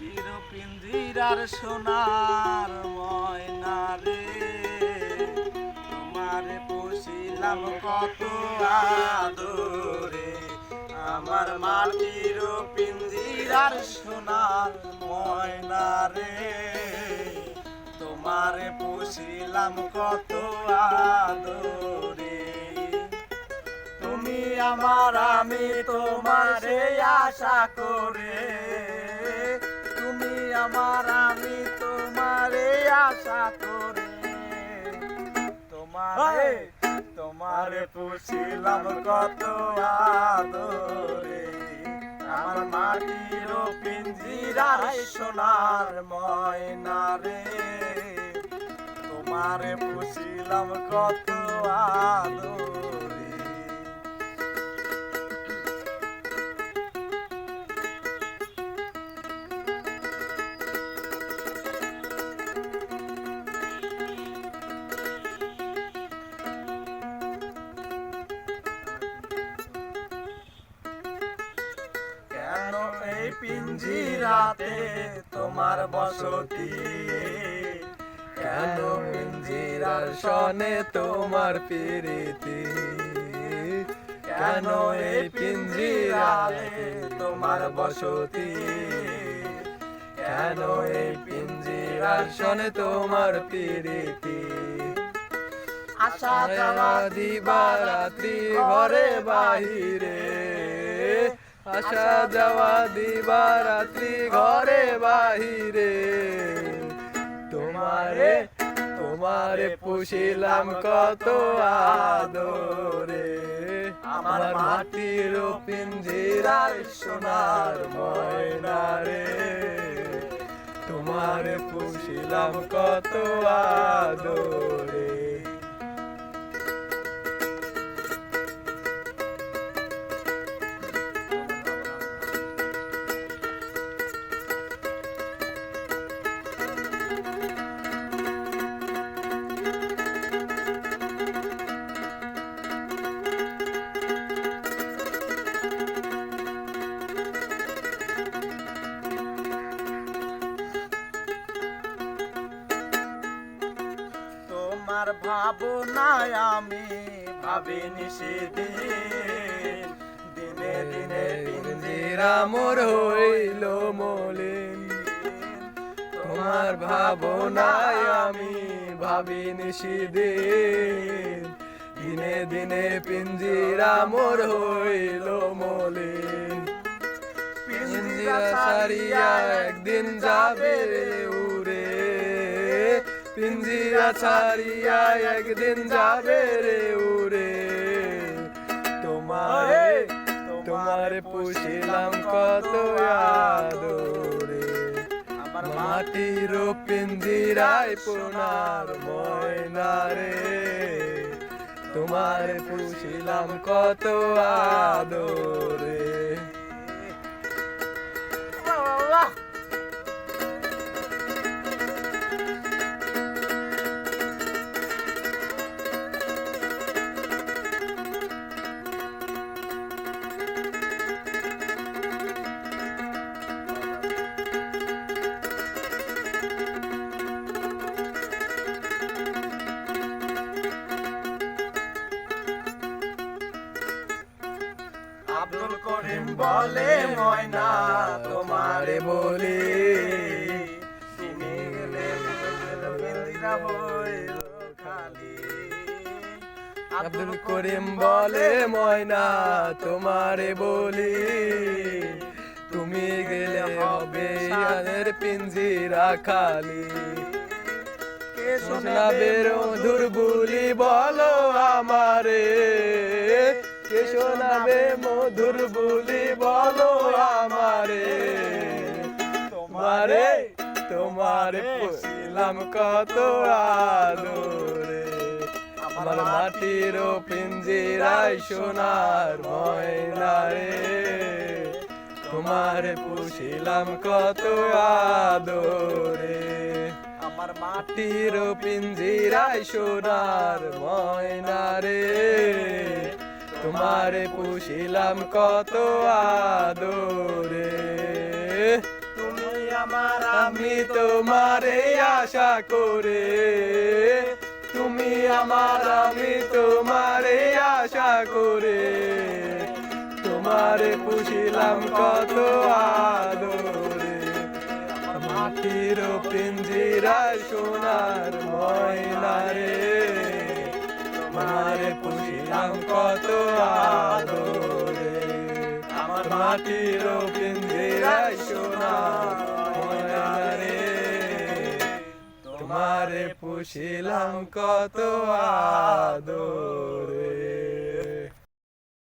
মাটির পিঞ্জিরার সোনার ময়না রে, তোমারে পুষিলাম কত আদরে। আমার মাটির পিঞ্জিরার সোনার ময়না রে, তোমারে পুষিলাম কত আদরে। তুমি আমার আমি তোমারে আশা করে, তুমি আমার আমি তোমারে আশা করে, তোমারে তোমারে পুষিলাম কত আদরে। আমার মাটির পিঞ্জিরার সোনার ময়না রে, তোমারে পুষিলাম কত আদরে। কেন এই পিঞ্জিরাতে তোমার বসতি, কেন পিঞ্জিরার সনে তোমার প্রীতি, কেন এই পিঞ্জিরাতে তোমার বসতি, কেন এই পিঞ্জিরার সনে তোমার প্রীতি। আশা যাওয়া দিবা রাত্রি ঘরে বাহিরে, আসা যাওয়া দিবা রাত্রি ঘরে বাহিরে। তোমারে তোমারে পুষিলাম কত আদরে। আমার মাটির পিঞ্জিরার সোনার ময়না রে, তোমারে পুষিলাম কত আদরে। তোমার ভাবনায় আমি ভাবিনি সেদিন, দিনে দিনে পিঞ্জিরা মোর হইল মলিন। তোমার ভাবনায় আমি ভাবিনি সেদিন, দিনে দিনে পিঞ্জিরা মোর হইল মলিন। পিঞ্জিরা ছাড়িয়া একদিন যাবে উড়ে, পিঞ্জিরা ছাড়িয়া একদিন যাবে রে উড়ে। তোমারে তোমারে পুষিলাম কত আদরে। আমার মাটির পিঞ্জিরায় সোনার ময়না রে, তোমারে পুষিলাম কত আদরে। আব্দুল করিম বলে ময়না তোমারে বলি, তুমি গেলে পিঞ্জিরা হইল খালি। আব্দুল করিম বলে ময়না তোমারে বলি, তুমি গেলে হবে ইয়াদের পিঞ্জিরা খালি। কে শোনাবে মধুর বুলি বলো আমারে, কে শোনাবে মধুর বুলি বলো আমারে। তোমারে তোমারে পুষিলাম কত আদরে। আমার মাটির পিঞ্জিরায় সোনার ময়না রে, তোমারে পুষিলাম কত আদরে। আমার মাটির পিঞ্জিরায় সোনার ময়না রে, তোমারে পুষিলাম কত আদরে। তুমি আমি তোমারে আশা করে, তুমি আমার আমি তোমারে আশা করে, তোমারে পুষিলাম কত আদরে। মাটির পিঞ্জিরায় সোনার ময়না রে, তোমারে পুষিলাম কত আদরে। আমার মাটির পিঞ্জিরায় সোনার ময়না রে, তোমারে পুষিলাম কত আদরে।